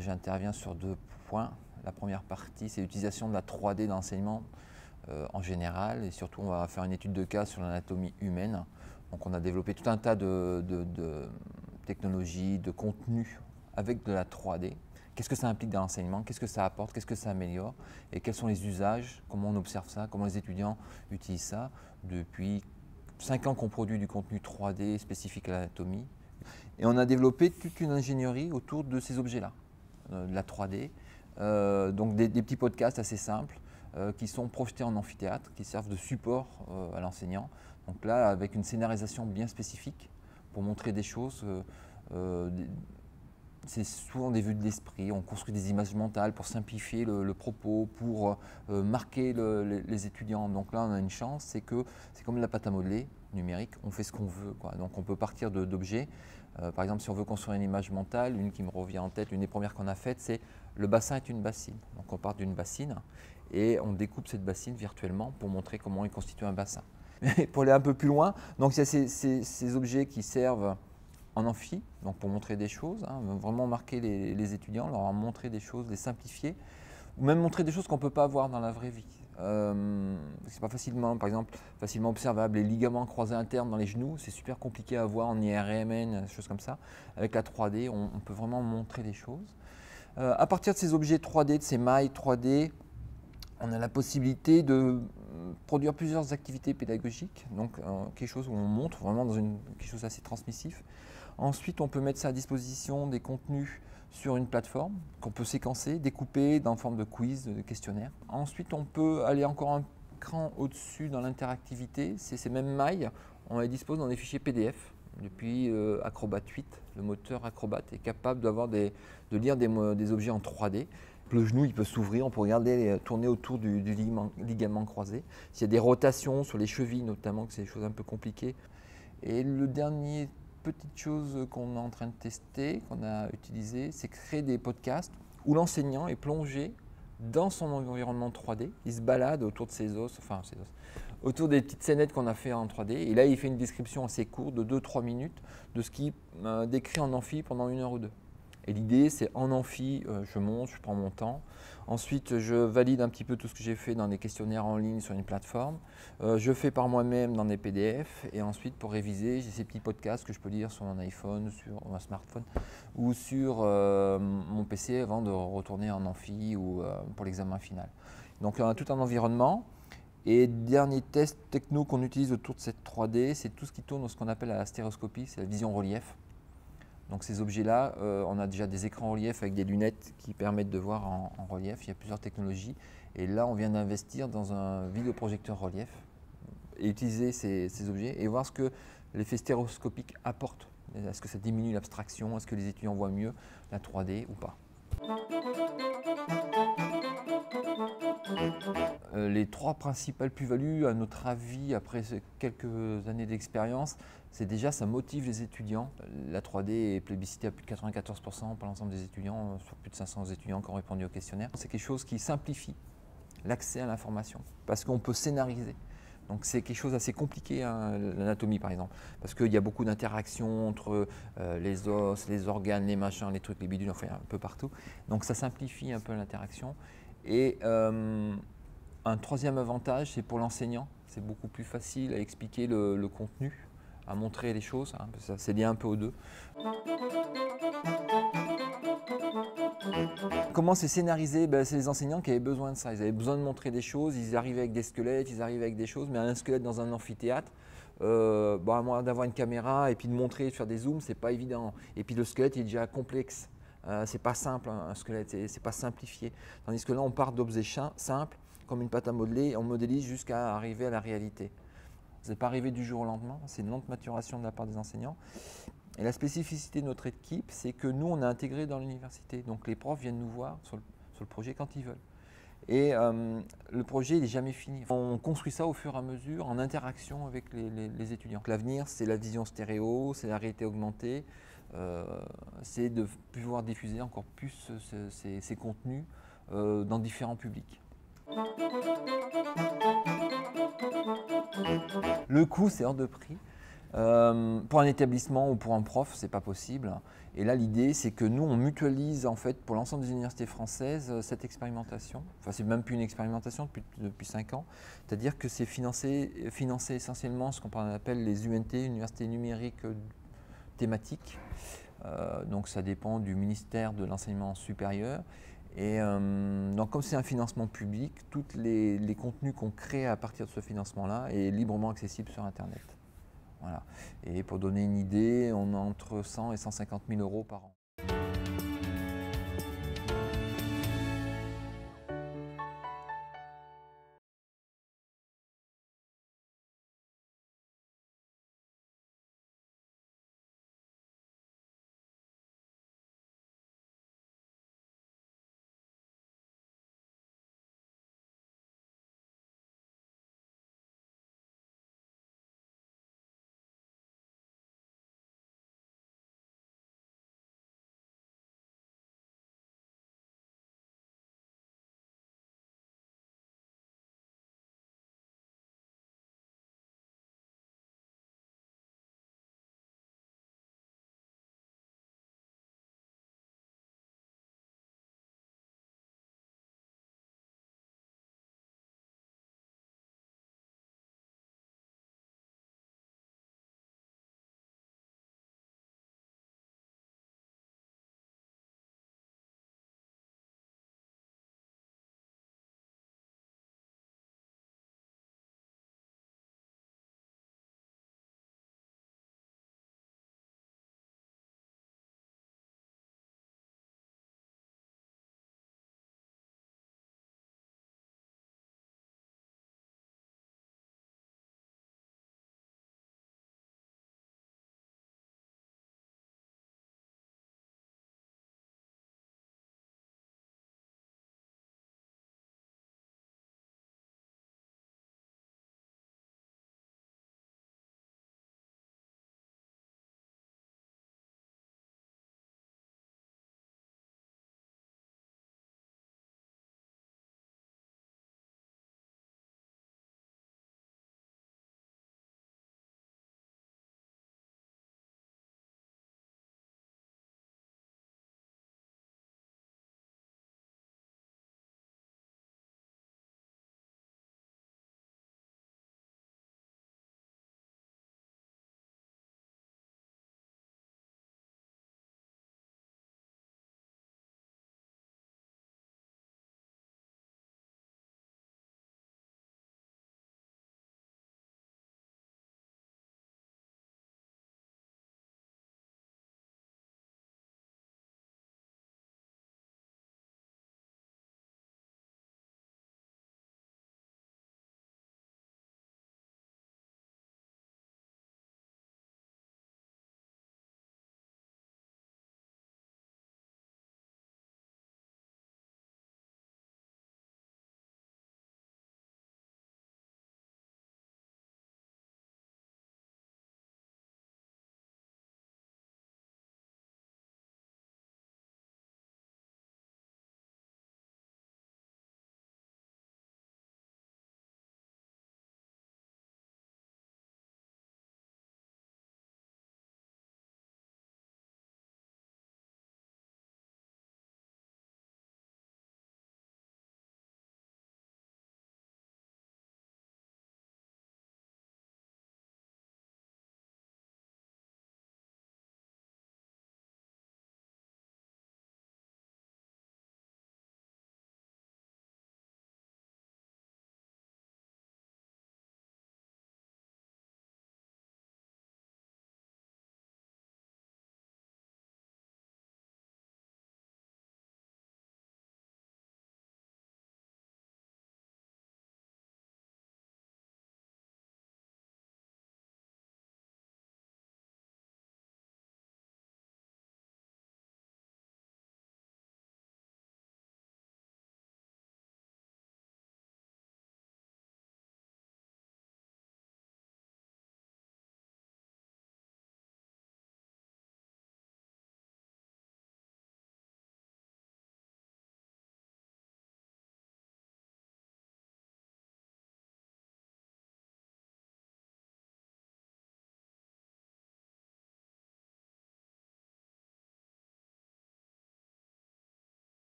j'interviens sur deux points. La première partie, c'est l'utilisation de la 3D dans l'enseignement en général, et surtout on va faire une étude de cas sur l'anatomie humaine. Donc on a développé tout un tas de technologies, de contenus avec de la 3D. Qu'est-ce que ça implique dans l'enseignement? Qu'est-ce que ça apporte? Qu'est-ce que ça améliore? Et quels sont les usages? Comment on observe ça? Comment les étudiants utilisent ça? Depuis 5 ans qu'on produit du contenu 3D spécifique à l'anatomie. Et on a développé toute une ingénierie autour de ces objets-là, de la 3D. Donc des petits podcasts assez simples qui sont projetés en amphithéâtre, qui servent de support à l'enseignant. Donc là, avec une scénarisation bien spécifique pour montrer des choses. C'est souvent des vues de l'esprit, on construit des images mentales pour simplifier le propos, pour marquer les étudiants. Donc là, on a une chance, c'est que c'est comme la pâte à modeler numérique, on fait ce qu'on veut, quoi. Donc on peut partir d'objets. Par exemple, si on veut construire une image mentale, une qui me revient en tête, une des premières qu'on a faites, c'est le bassin est une bassine. Donc on part d'une bassine et on découpe cette bassine virtuellement pour montrer comment il constitue un bassin. Mais pour aller un peu plus loin, donc il y a ces objets qui servent en amphi, donc pour montrer des choses, vraiment marquer les étudiants, leur montrer des choses, les simplifier, ou même montrer des choses qu'on ne peut pas voir dans la vraie vie. C'est pas facilement, par exemple, facilement observable. Les ligaments croisés internes dans les genoux, c'est super compliqué à voir en IRMN, des choses comme ça. Avec la 3D, on peut vraiment montrer des choses. À partir de ces objets 3D, de ces mailles 3D, on a la possibilité de produire plusieurs activités pédagogiques, donc quelque chose où on montre vraiment dans quelque chose d'assez transmissif. Ensuite, on peut mettre ça à disposition des contenus sur une plateforme qu'on peut séquencer, découper dans forme de quiz, de questionnaire. Ensuite, on peut aller encore un cran au-dessus dans l'interactivité. Ces mêmes mailles, on les dispose dans des fichiers PDF. Depuis Acrobat 8, le moteur Acrobat est capable de lire des objets en 3D. Le genou, il peut s'ouvrir, on peut regarder tourner autour du ligament croisé. S'il y a des rotations sur les chevilles notamment, que c'est des choses un peu compliquées. Et le dernier petite chose qu'on est en train de tester, qu'on a utilisé, c'est créer des podcasts où l'enseignant est plongé dans son environnement 3D. Il se balade autour de ses os, autour des petites scénettes qu'on a fait en 3D. Et là, il fait une description assez courte de 2-3 minutes de ce qu'il décrit en amphi pendant 1 heure ou 2. Et l'idée, c'est en amphi, je monte, je prends mon temps. Ensuite, je valide un petit peu tout ce que j'ai fait dans des questionnaires en ligne sur une plateforme. Je fais par moi-même dans des PDF. Et ensuite, pour réviser, j'ai ces petits podcasts que je peux lire sur mon iPhone, sur un smartphone ou sur mon PC avant de retourner en amphi ou pour l'examen final. Donc, on a tout un environnement. Et dernier test techno qu'on utilise autour de cette 3D, c'est tout ce qui tourne dans ce qu'on appelle la stéréoscopie, c'est la vision relief. Donc ces objets-là, on a déjà des écrans relief avec des lunettes qui permettent de voir en relief. Il y a plusieurs technologies. Et là, on vient d'investir dans un vidéoprojecteur relief et utiliser ces objets et voir ce que l'effet stéréoscopique apporte. Est-ce que ça diminue l'abstraction? Est-ce que les étudiants voient mieux la 3D ou pas? Les 3 principales plus-values, à notre avis, après quelques années d'expérience, c'est déjà ça motive les étudiants. La 3D est plébiscitée à plus de 94% par l'ensemble des étudiants, sur plus de 500 étudiants qui ont répondu au questionnaire. C'est quelque chose qui simplifie l'accès à l'information parce qu'on peut scénariser. Donc c'est quelque chose d'assez compliqué, hein, l'anatomie par exemple, parce qu'il y a beaucoup d'interactions entre les os, les organes, les machins, les trucs, les bidules, enfin un peu partout. Donc ça simplifie un peu l'interaction. Et un troisième avantage, c'est pour l'enseignant. C'est beaucoup plus facile à expliquer le contenu, à montrer les choses. Hein, c'est lié un peu aux deux. Comment c'est scénarisé? C'est les enseignants qui avaient besoin de ça. Ils avaient besoin de montrer des choses. Ils arrivaient avec des squelettes, ils arrivaient avec des choses. Mais un squelette dans un amphithéâtre, à moins d'avoir une caméra et puis de montrer, de faire des zooms, c'est pas évident. Et puis le squelette, il est déjà complexe. C'est pas simple, un squelette, c'est pas simplifié. Tandis que là, on part d'objets simples, comme une pâte à modeler, et on modélise jusqu'à arriver à la réalité. Ce n'est pas arrivé du jour au lendemain, c'est une lente maturation de la part des enseignants. Et la spécificité de notre équipe, c'est que nous, on est intégrés dans l'université. Donc les profs viennent nous voir sur le projet quand ils veulent. Et le projet, il n'est jamais fini. On construit ça au fur et à mesure, en interaction avec les étudiants. L'avenir, c'est la vision stéréo, c'est la réalité augmentée, c'est de pouvoir diffuser encore plus ces contenus dans différents publics. Le coût, c'est hors de prix. Pour un établissement ou pour un prof, c'est pas possible. Et là, l'idée, c'est que nous, on mutualise en fait pour l'ensemble des universités françaises cette expérimentation. Enfin, c'est même plus une expérimentation depuis 5 ans. C'est-à-dire que c'est financé essentiellement ce qu'on appelle les UNT, universités numériques thématiques. Donc, ça dépend du ministère de l'enseignement supérieur. Et donc, comme c'est un financement public, tous les contenus qu'on crée à partir de ce financement-là est librement accessible sur Internet. Voilà. Et pour donner une idée, on a entre 100 et 150 000 € par an.